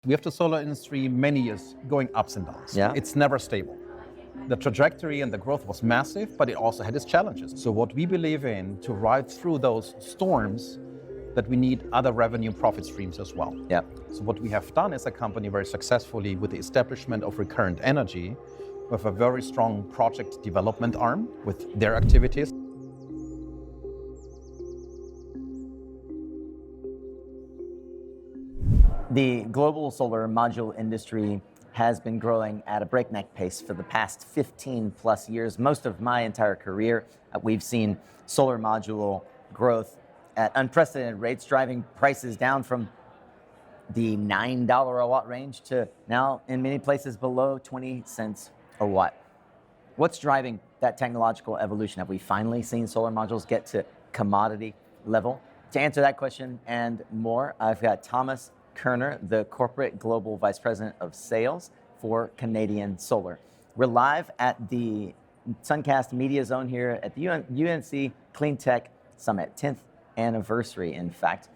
We have the solar industry many years going ups and downs. Yeah. It's never stable. The trajectory and the growth was massive, but it also had its challenges. So what we believe in to ride through those storms, that we need other revenue profit streams as well. Yeah. So what we have done as a company very successfully with the establishment of Recurrent Energy, with a very strong project development arm with their activities. The global solar module industry has been growing at a breakneck pace for the past 15 plus years. Most of my entire career, we've seen solar module growth at unprecedented rates, driving prices down from the $9 a watt range to now in many places below 20 cents a watt. What's driving that technological evolution? Have we finally seen solar modules get to commodity level? To answer that question and more, I've got Thomas Koerner, the Corporate Global Vice President of Sales for Canadian Solar. We're live at the Suncast Media Zone here at the UNC Clean Tech Summit, 10th anniversary, in fact.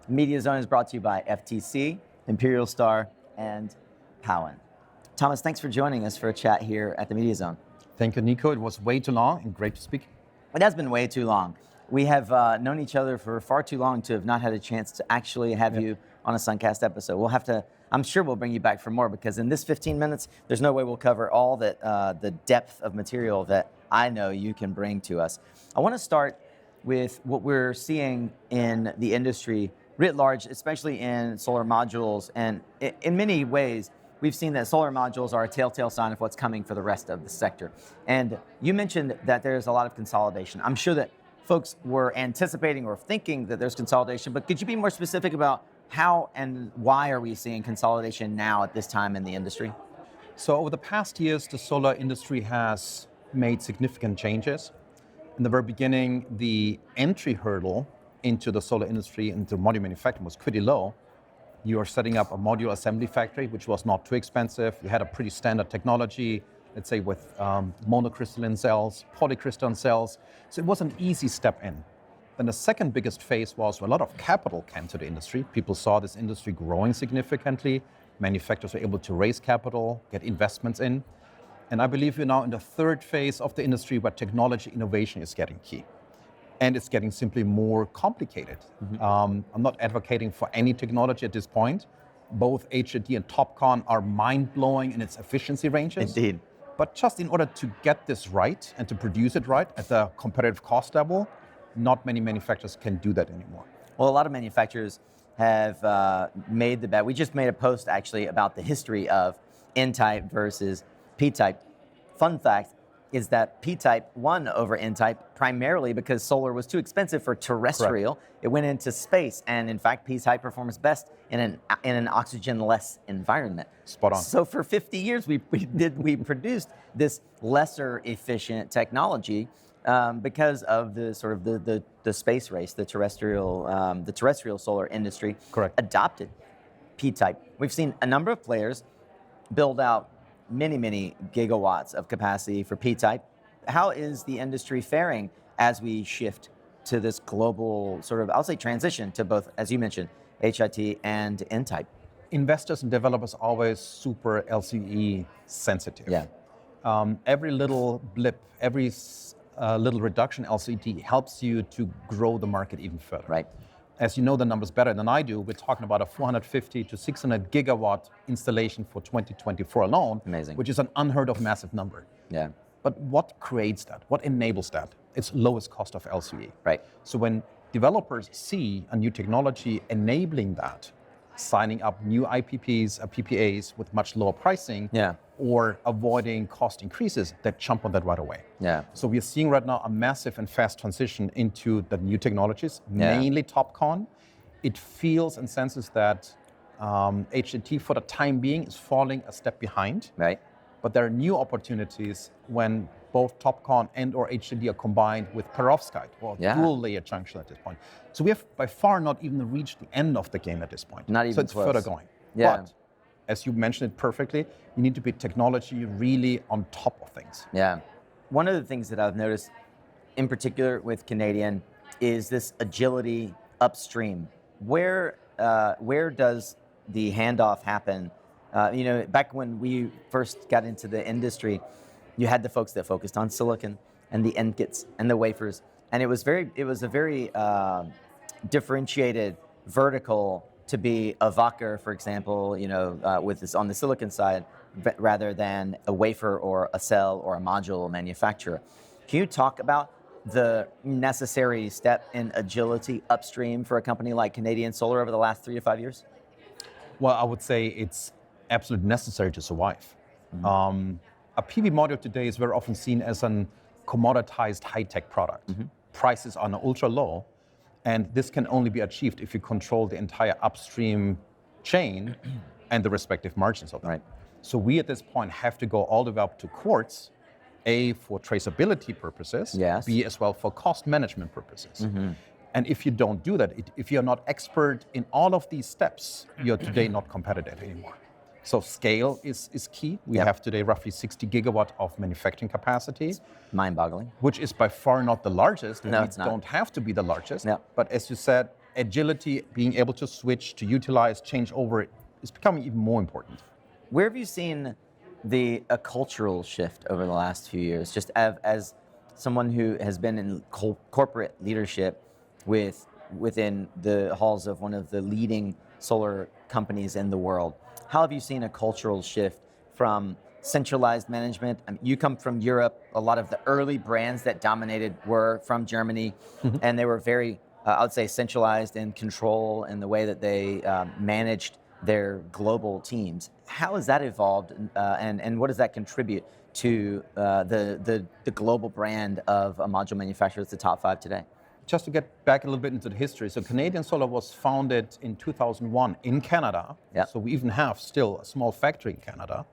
Media Zone is brought to you by FTC, Imperial Star, and Powen. Thomas, thanks for joining us for a chat here at the Media Zone. Thank you, Nico. It was way too long and great to speak. It has been way too long. We have known each other for far too long to have not had a chance to actually have you on a Suncast episode. We'll have to, I'm sure we'll bring you back for more, because in this 15 minutes, there's no way we'll cover all that, the depth of material that I know you can bring to us. I want to start with what we're seeing in the industry writ large, especially in solar modules. And in many ways, we've seen that solar modules are a telltale sign of what's coming for the rest of the sector. And you mentioned that there's a lot of consolidation. I'm sure that folks were anticipating or thinking that there's consolidation, but could you be more specific about how and why are we seeing consolidation now at this time in the industry? So over the past years, the solar industry has made significant changes. In the very beginning, the entry hurdle into the solar industry, into module manufacturing, was pretty low. You are setting up a module assembly factory, which was not too expensive. You had a pretty standard technology, let's say with monocrystalline cells, polycrystalline cells. So it was an easy step in. Then the second biggest phase was when a lot of capital came to the industry. People saw this industry growing significantly. Manufacturers were able to raise capital, get investments in. And I believe we're now in the third phase of the industry where technology innovation is getting key. And it's getting simply more complicated. I'm not advocating for any technology at this point. Both HID and TOPCon are mind-blowing in its efficiency ranges. Indeed. But just in order to get this right and to produce it right at the competitive cost level, not many manufacturers can do that anymore. Well, a lot of manufacturers have made the bet. We just made a post actually about the history of N-type versus P-type. Fun fact is that P-type won over N-type primarily because solar was too expensive for terrestrial. Correct. It went into space, and in fact, P-type performs best in an oxygen-less environment. Spot on. So for 50 years, we produced this lesser efficient technology because of the sort of the space race. The terrestrial solar industry Correct. Adopted P-type. We've seen a number of players build out many gigawatts of capacity for P-type. How is the industry faring as we shift to this global sort of, I'll say, transition to both, as you mentioned, HIT and N-type? Investors and developers are always super LCE sensitive. Yeah. Every little blip, every little reduction in LCD helps you to grow the market even further. Right. As you know the numbers better than I do, we're talking about a 450 to 600 gigawatt installation for 2024 alone. Amazing. Which is an unheard of massive number. Yeah. But what creates that? What enables that? It's lowest cost of LCE. Right. So when developers see a new technology enabling that, signing up new IPPs, PPAs with much lower pricing, or avoiding cost increases, they jump on that right away. Yeah. So we're seeing right now a massive and fast transition into the new technologies, mainly TOPCon. It feels and senses that HIT for the time being is falling a step behind. Right. But there are new opportunities when both TOPCon and or HID are combined with perovskite or dual layer junction at this point. So we have by far not even reached the end of the game at this point. Not even so it's close. Further going. Yeah. But as you mentioned it perfectly, you need to be technology really on top of things. Yeah. One of the things that I've noticed in particular with Canadian is this agility upstream. Where does the handoff happen. Back when we first got into the industry, you had the folks that focused on silicon and the ingots and the wafers, and it was a very differentiated vertical to be a Wacker, for example, with this on the silicon side, rather than a wafer or a cell or a module manufacturer. Can you talk about the necessary step in agility upstream for a company like Canadian Solar over the last 3 to 5 years? Well, I would say it's absolutely necessary to survive. A PV module today is very often seen as an commoditized high-tech product. Prices are ultra low, and this can only be achieved if you control the entire upstream chain and the respective margins of it. Right. So we at this point have to go all the way up to quartz, A, for traceability purposes, Yes. B, as well for cost management purposes. And if you don't do that, if you're not expert in all of these steps, you're today not competitive anymore. So scale is key. We Yep. have today roughly 60 gigawatt of manufacturing capacity, Mind-boggling. which is by far not the largest. No, we it's not. don't have to be the largest. Yep. But as you said, agility, being able to switch, to utilize, change over, is becoming even more important. Where have you seen a cultural shift over the last few years? Just as someone who has been in corporate leadership within the halls of one of the leading solar companies in the world, how have you seen a cultural shift from centralized management? I mean, you come from Europe. A lot of the early brands that dominated were from Germany, and they were very, I would say, centralized in control in the way that they managed their global teams. How has that evolved, and what does that contribute to the global brand of a module manufacturer that's the top 5 today? Just to get back a little bit into the history, so Canadian Solar was founded in 2001 in Canada. Yep. So we even have still a small factory in Canada.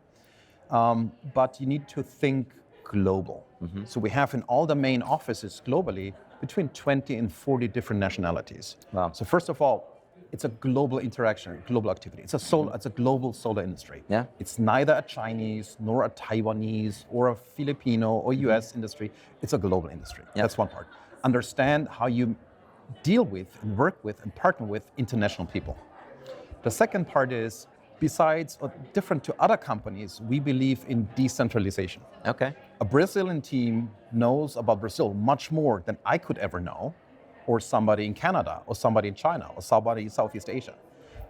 But you need to think global. So we have in all the main offices globally between 20 and 40 different nationalities. Wow. So first of all, it's a global interaction, global activity. It's a global solar industry. Yeah. It's neither a Chinese nor a Taiwanese or a Filipino or US industry. It's a global industry. Yeah. That's one part. Understand how you deal with and work with and partner with international people. The second part is, besides or different to other companies, we believe in decentralization. Okay. A Brazilian team knows about Brazil much more than I could ever know, or somebody in Canada, or somebody in China, or somebody in Southeast Asia.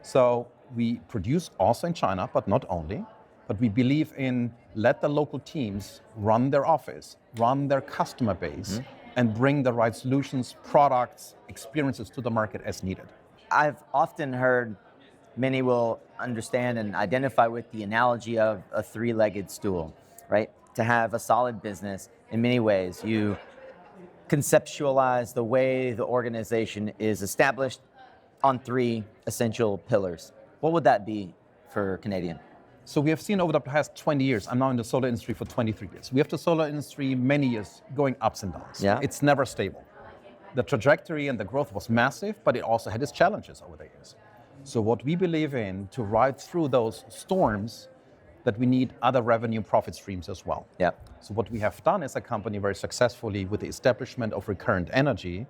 So we produce also in China, but not only, but we believe in let the local teams run their office, run their customer base, and bring the right solutions, products, experiences to the market as needed. I've often heard many will understand and identify with the analogy of a 3-legged stool, right? To have a solid business, in many ways, you conceptualize the way the organization is established on 3 essential pillars. What would that be for Canadian? So we have seen over the past 20 years, I'm now in the solar industry for 23 years. We have the solar industry many years going ups and downs. Yeah. It's never stable. The trajectory and the growth was massive, but it also had its challenges over the years. So what we believe in to ride through those storms, that we need other revenue profit streams as well. Yeah. So what we have done as a company very successfully with the establishment of Recurrent Energy,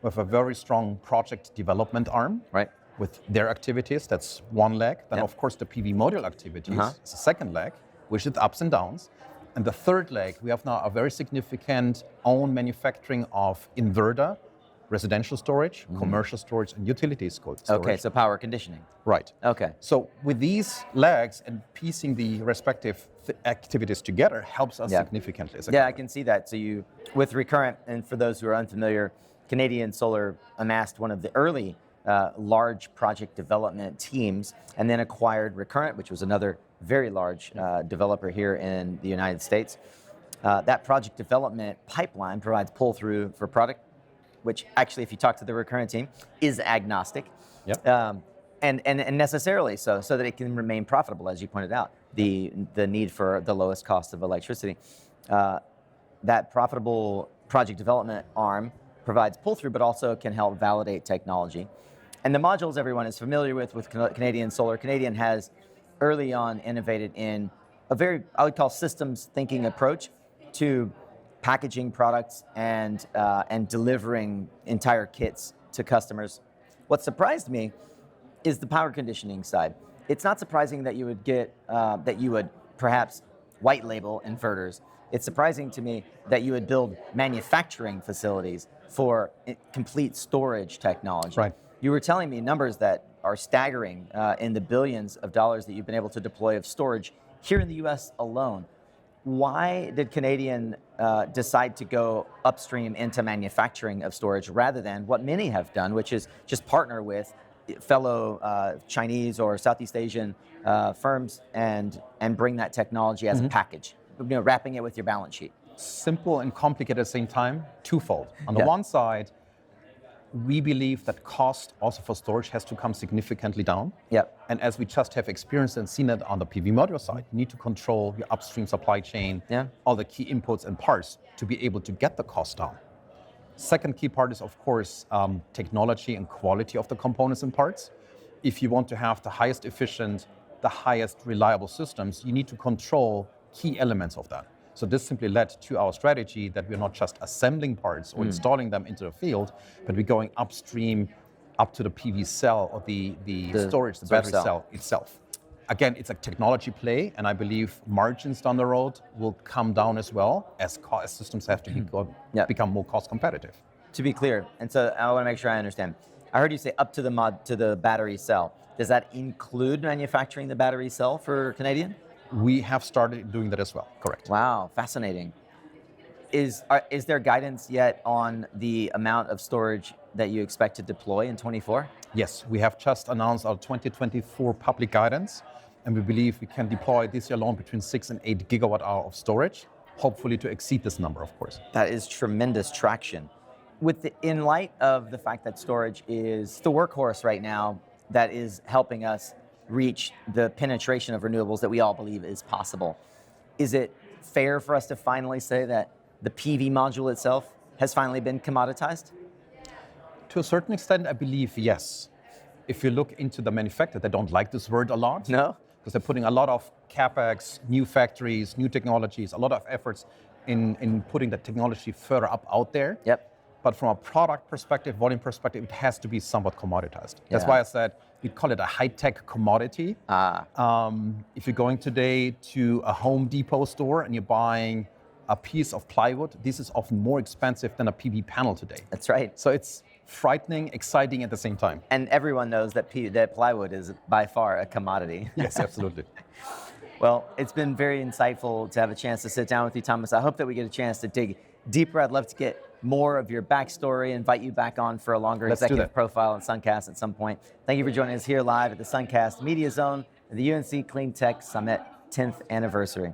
with a very strong project development arm, Right. with their activities, that's one leg. Then Yep. of course the PV module activities is the second leg, which is ups and downs. And the third leg, we have now a very significant own manufacturing of inverter, residential storage, commercial storage, and utility storage. Okay, so power conditioning. Right. Okay. So with these legs and piecing the respective activities together helps us Yeah. significantly. As a Yeah, I company. can see that. So you, with Recurrent, and for those who are unfamiliar, Canadian Solar amassed one of the early large project development teams, and then acquired Recurrent, which was another very large developer here in the United States. That project development pipeline provides pull-through for product, which actually, if you talk to the Recurrent team, is agnostic. Yep. And necessarily so that it can remain profitable, as you pointed out, the need for the lowest cost of electricity. That profitable project development arm provides pull-through, but also can help validate technology. And the modules everyone is familiar with Canadian Solar. Canadian has early on innovated in a very, I would call, systems thinking approach to packaging products and delivering entire kits to customers. What surprised me is the power conditioning side. it's not surprising that you would get that you would perhaps white label inverters. It's surprising to me that you would build manufacturing facilities for complete storage technology. Right. You were telling me numbers that are staggering in the billions of dollars that you've been able to deploy of storage here in the US alone. Why did Canadian decide to go upstream into manufacturing of storage rather than what many have done, which is just partner with fellow Chinese or Southeast Asian firms and bring that technology as a package, wrapping it with your balance sheet? Simple and complicated at the same time, twofold. On the one side, we believe that cost also for storage has to come significantly down. Yep. And as we just have experienced and seen it on the PV module side, you need to control your upstream supply chain, all the key inputs and parts to be able to get the cost down. Second key part is, of course, technology and quality of the components and parts. If you want to have the highest efficient, the highest reliable systems, you need to control key elements of that. So this simply led to our strategy that we're not just assembling parts or installing them into the field, but we're going upstream up to the PV cell or the storage, the battery cell itself. Again, it's a technology play, and I believe margins down the road will come down as well as systems have to become more cost competitive. To be clear, and so I want to make sure I understand. I heard you say up to the battery cell. Does that include manufacturing the battery cell for Canadian? We have started doing that as well, correct. Wow, fascinating. Is there guidance yet on the amount of storage that you expect to deploy in 24? Yes, we have just announced our 2024 public guidance, and we believe we can deploy this year alone between 6 and 8 gigawatt hour of storage, hopefully to exceed this number, of course. That is tremendous traction. In light of the fact that storage is the workhorse right now that is helping us reach the penetration of renewables that we all believe is possible, is it fair for us to finally say that the PV module itself has finally been commoditized? To a certain extent, I believe yes. If you look into the manufacturer, they don't like this word a lot. No? Because they're putting a lot of CapEx, new factories, new technologies, a lot of efforts in putting the technology further up out there. Yep. But from a product perspective, volume perspective, it has to be somewhat commoditized. That's why I said we call it a high-tech commodity. If you're going today to a Home Depot store and you're buying a piece of plywood, this is often more expensive than a PV panel today. That's right. So it's frightening, exciting at the same time. And everyone knows that plywood is by far a commodity. Yes, absolutely. Well, it's been very insightful to have a chance to sit down with you, Thomas. I hope that we get a chance to dig deeper. I'd love to get more of your backstory, invite you back on for a longer executive profile on Suncast at some point. Thank you for joining us here live at the Suncast Media Zone at the UNC Clean Tech Summit 10th anniversary.